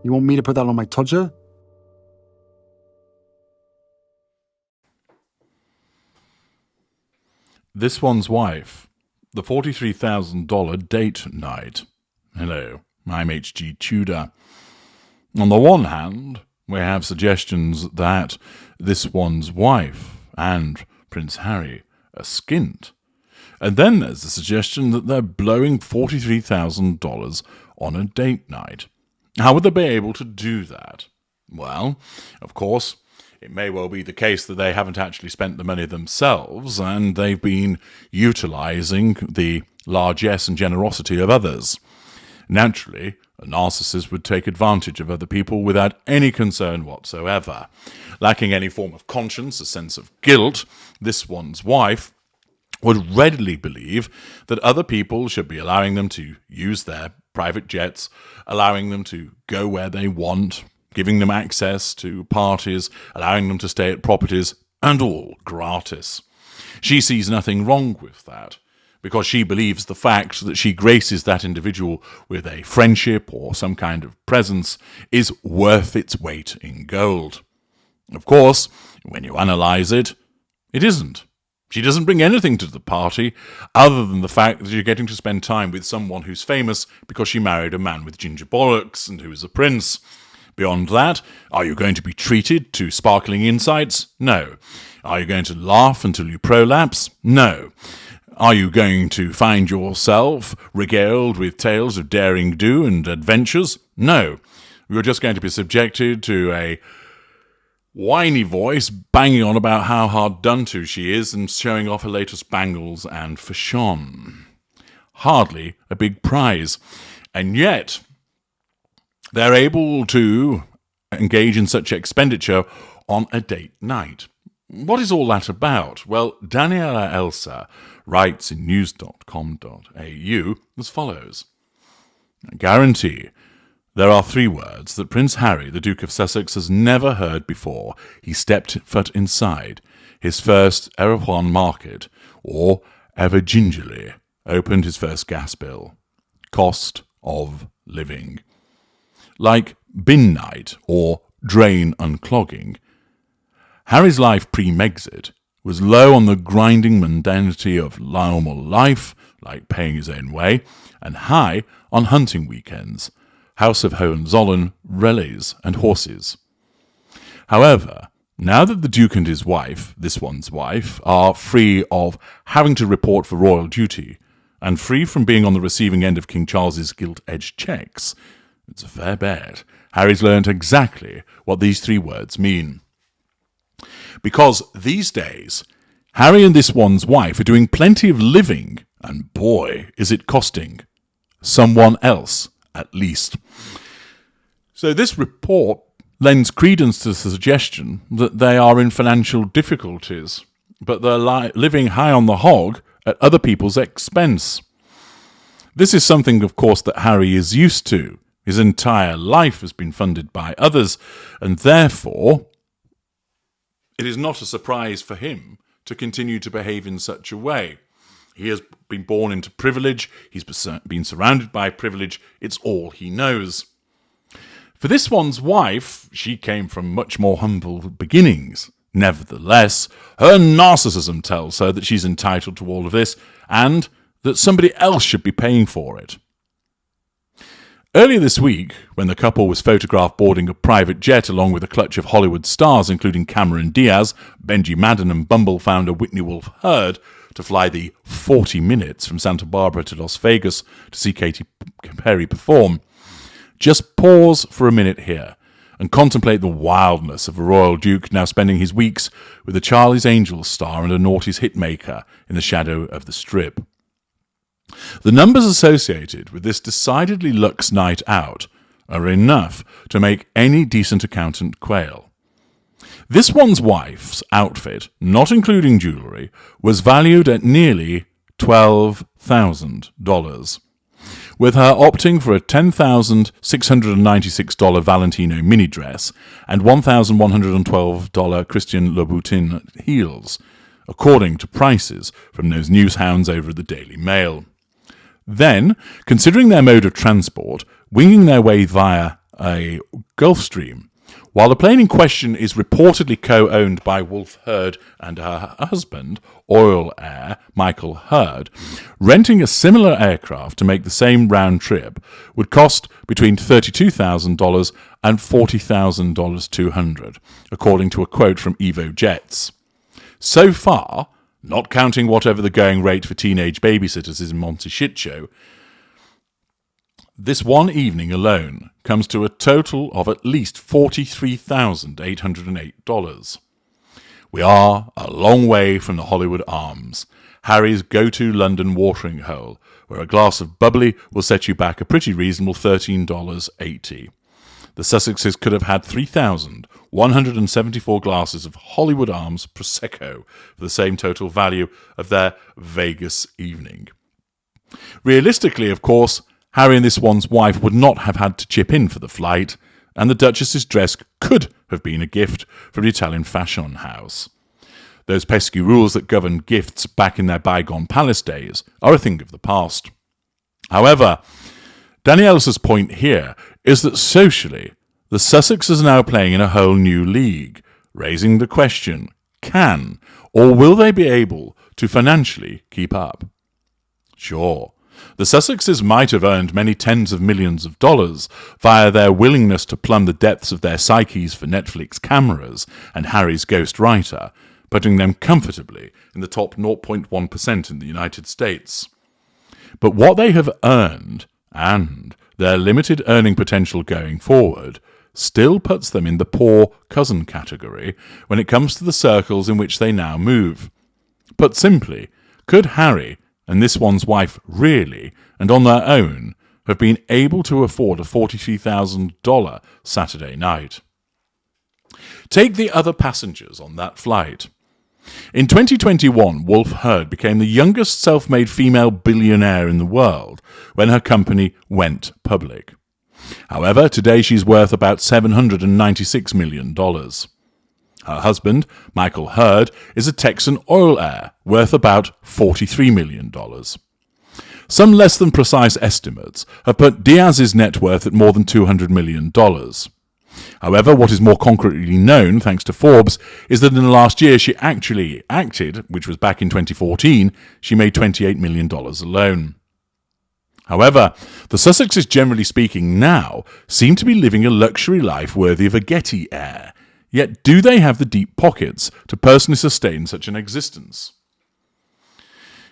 You want me to put that on my todger? This One's Wife, the $43,000 date night. Hello, I'm H.G. Tudor. On the one hand, we have suggestions that this one's wife and Prince Harry are skint. And then there's the suggestion that they're blowing $43,000 on a date night. How would they be able to do that? Well, of course, it may well be the case that they haven't actually spent the money themselves, and they've been utilising the largesse and generosity of others. Naturally, a narcissist would take advantage of other people without any concern whatsoever. Lacking any form of conscience, a sense of guilt, this one's wife would readily believe that other people should be allowing them to use their private jets, allowing them to go where they want, giving them access to parties, allowing them to stay at properties, and all gratis. She sees nothing wrong with that, because she believes the fact that she graces that individual with a friendship or some kind of presence is worth its weight in gold. Of course, when you analyse it, it isn't. She doesn't bring anything to the party other than the fact that you're getting to spend time with someone who's famous because she married a man with ginger bollocks and who is a prince. Beyond that, are you going to be treated to sparkling insights? No. Are you going to laugh until you prolapse? No. Are you going to find yourself regaled with tales of daring do and adventures? No. You're just going to be subjected to a whiny voice banging on about how hard done to she is and showing off her latest bangles and fashion. Hardly a big prize. And yet they're able to engage in such expenditure on a date night. What is all that about? Well, Daniela Elsa writes in news.com.au as follows. I guarantee there are 3 words that Prince Harry, the Duke of Sussex, has never heard before he stepped foot inside his first Erewhon market, or ever gingerly opened his first gas bill. Cost of living. Like bin night or drain unclogging, Harry's life pre-Megxit was low on the grinding mundanity of normal life, like paying his own way, and high on hunting weekends, House of Hohenzollern, relays, and horses. However, now that the Duke and his wife, this one's wife, are free of having to report for royal duty, and free from being on the receiving end of King Charles's gilt-edged checks, it's a fair bet Harry's learnt exactly what these 3 words mean. Because these days, Harry and this one's wife are doing plenty of living, and boy, is it costing someone else, at least. So this report lends credence to the suggestion that they are in financial difficulties, but they're living high on the hog at other people's expense. This is something, of course, that Harry is used to. His entire life has been funded by others, and therefore it is not a surprise for him to continue to behave in such a way. He has been born into privilege, he's been surrounded by privilege, it's all he knows. For this one's wife, she came from much more humble beginnings. Nevertheless, her narcissism tells her that she's entitled to all of this, and that somebody else should be paying for it. Earlier this week, when the couple was photographed boarding a private jet along with a clutch of Hollywood stars including Cameron Diaz, Benji Madden and Bumble founder Whitney Wolfe Herd, to fly the 40 minutes from Santa Barbara to Las Vegas to see Katy Perry perform, just pause for a minute here and contemplate the wildness of a royal duke now spending his weeks with a Charlie's Angels star and a Naughty's hitmaker in the shadow of the Strip. The numbers associated with this decidedly luxe night out are enough to make any decent accountant quail. This one's wife's outfit, not including jewellery, was valued at nearly $12,000, with her opting for a $10,696 Valentino mini dress and $1,112 Christian Louboutin heels, according to prices from those newshounds over at the Daily Mail. Then, considering their mode of transport, winging their way via a Gulf Stream. While the plane in question is reportedly co-owned by Wolf Herd and her husband, oil heir Michael Herd, renting a similar aircraft to make the same round trip would cost between $32,000 and $40,200, according to a quote from Evo Jets. So far, not counting whatever the going rate for teenage babysitters is in Monty Shit Show, this one evening alone comes to a total of at least $43,808. We are a long way from the Hollywood Arms, Harry's go-to London watering hole, where a glass of bubbly will set you back a pretty reasonable $13.80. The Sussexes could have had 3,174 glasses of Hollywood Arms Prosecco for the same total value of their Vegas evening. Realistically, of course, Harry and this one's wife would not have had to chip in for the flight, and the Duchess's dress could have been a gift from the Italian fashion house. Those pesky rules that governed gifts back in their bygone palace days are a thing of the past. However, Danny Ellis's point here is that socially, the Sussexes are now playing in a whole new league, raising the question, can or will they be able to financially keep up? Sure, the Sussexes might have earned many tens of millions of dollars via their willingness to plumb the depths of their psyches for Netflix cameras and Harry's ghostwriter, putting them comfortably in the top 0.1% in the United States. But what they have earned, and their limited earning potential going forward, still puts them in the poor cousin category when it comes to the circles in which they now move. Put simply, could Harry and this one's wife really, and on their own, have been able to afford a $43,000 Saturday night? Take the other passengers on that flight. In 2021, Wolf Herd became the youngest self-made female billionaire in the world when her company went public. However, today she's worth about $796 million. Her husband, Michael Herd, is a Texan oil heir worth about $43 million. Some less than precise estimates have put Diaz's net worth at more than $200 million. However, what is more concretely known, thanks to Forbes, is that in the last year she actually acted, which was back in 2014, she made $28 million alone. However, the Sussexes, generally speaking now, seem to be living a luxury life worthy of a Getty heir. Yet do they have the deep pockets to personally sustain such an existence?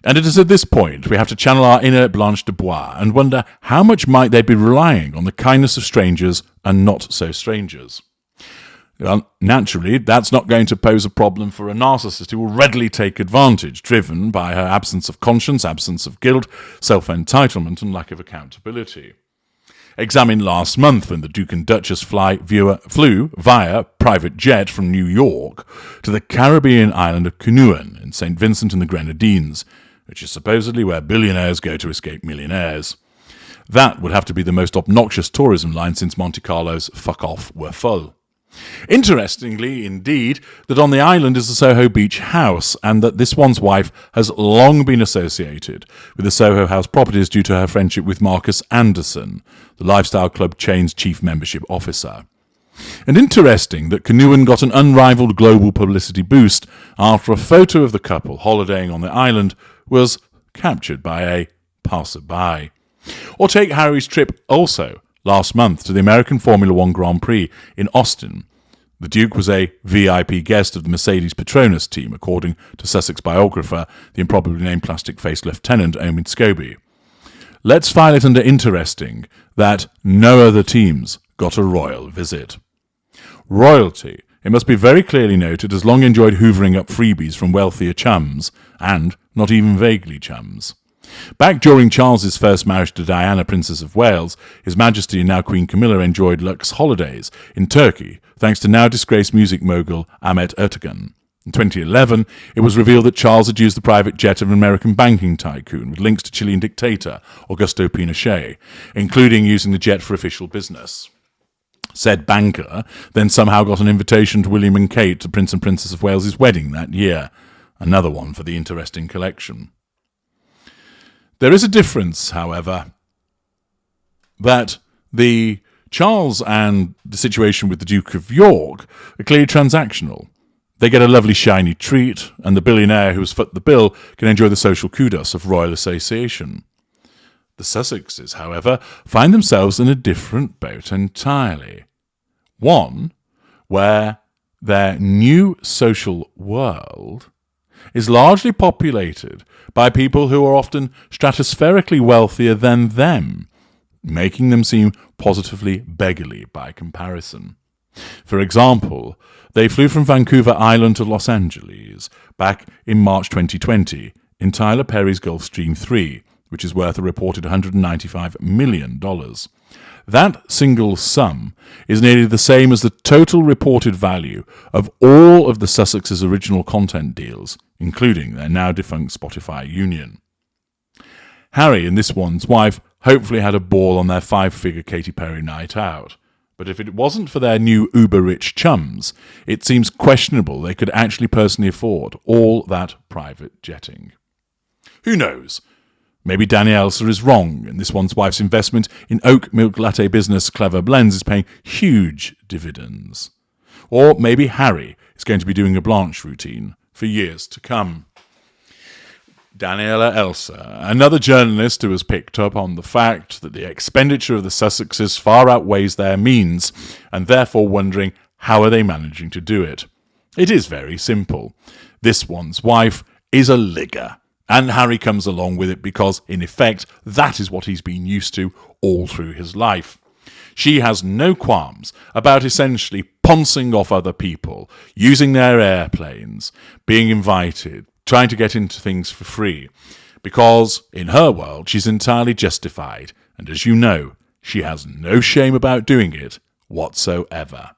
And it is at this point we have to channel our inner Blanche de Bois and wonder how much might they be relying on the kindness of strangers and not so strangers. Well, naturally, that's not going to pose a problem for a narcissist who will readily take advantage, driven by her absence of conscience, absence of guilt, self-entitlement, and lack of accountability. Examine last month when the Duke and Duchess flew via private jet from New York to the Caribbean island of Cunuan in St. Vincent and the Grenadines, which is supposedly where billionaires go to escape millionaires. That would have to be the most obnoxious tourism line since Monte Carlo's fuck off were full. Interestingly, indeed, that on the island is the Soho Beach House, and that this one's wife has long been associated with the Soho House properties due to her friendship with Marcus Anderson, the lifestyle club chain's chief membership officer. And interesting that Cunuan got an unrivaled global publicity boost after a photo of the couple holidaying on the island was captured by a passerby. Or take Harry's trip also last month to the American Formula One Grand Prix in Austin. The Duke was a VIP guest of the Mercedes Petronas team, according to Sussex biographer, the improbably named plastic-faced Lieutenant Omid Scobie. Let's file it under interesting that no other teams got a royal visit. Royalty, it must be very clearly noted, has long enjoyed hoovering up freebies from wealthier chums, and not even vaguely chums. Back during Charles's first marriage to Diana, Princess of Wales, His Majesty and now Queen Camilla enjoyed luxe holidays in Turkey, thanks to now disgraced music mogul Ahmet Ertegun. In 2011, it was revealed that Charles had used the private jet of an American banking tycoon with links to Chilean dictator Augusto Pinochet, including using the jet for official business. Said banker then somehow got an invitation to William and Kate to Prince and Princess of Wales's wedding that year. Another one for the interesting collection. There is a difference, however, that the Charles and the situation with the Duke of York are clearly transactional. They get a lovely shiny treat, and the billionaire who has foot the bill can enjoy the social kudos of royal association. The Sussexes, however, find themselves in a different boat entirely. One where their new social world is largely populated by people who are often stratospherically wealthier than them, making them seem positively beggarly by comparison. For example, they flew from Vancouver Island to Los Angeles back in March 2020 in Tyler Perry's Gulfstream 3, which is worth a reported $195 million. That single sum is nearly the same as the total reported value of all of the Sussexes' original content deals, including their now defunct Spotify union. Harry and this one's wife hopefully had a ball on their 5-figure Katy Perry night out, but if it wasn't for their new uber-rich chums, it seems questionable they could actually personally afford all that private jetting. Who knows? Maybe Danny Elsa is wrong, and this one's wife's investment in oat milk latte business Clever Blends is paying huge dividends. Or maybe Harry is going to be doing a Blanche routine for years to come. Daniela Elsa, another journalist who has picked up on the fact that the expenditure of the Sussexes far outweighs their means, and therefore wondering how are they managing to do it. It is very simple. This one's wife is a ligger, and Harry comes along with it because, in effect, that is what he's been used to all through his life. She has no qualms about essentially pouncing off other people, using their airplanes, being invited, trying to get into things for free, because, in her world, she's entirely justified, and as you know, she has no shame about doing it whatsoever.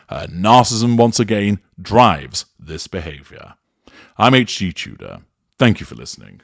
Her narcissism, once again, drives this behaviour. I'm HG Tudor. Thank you for listening.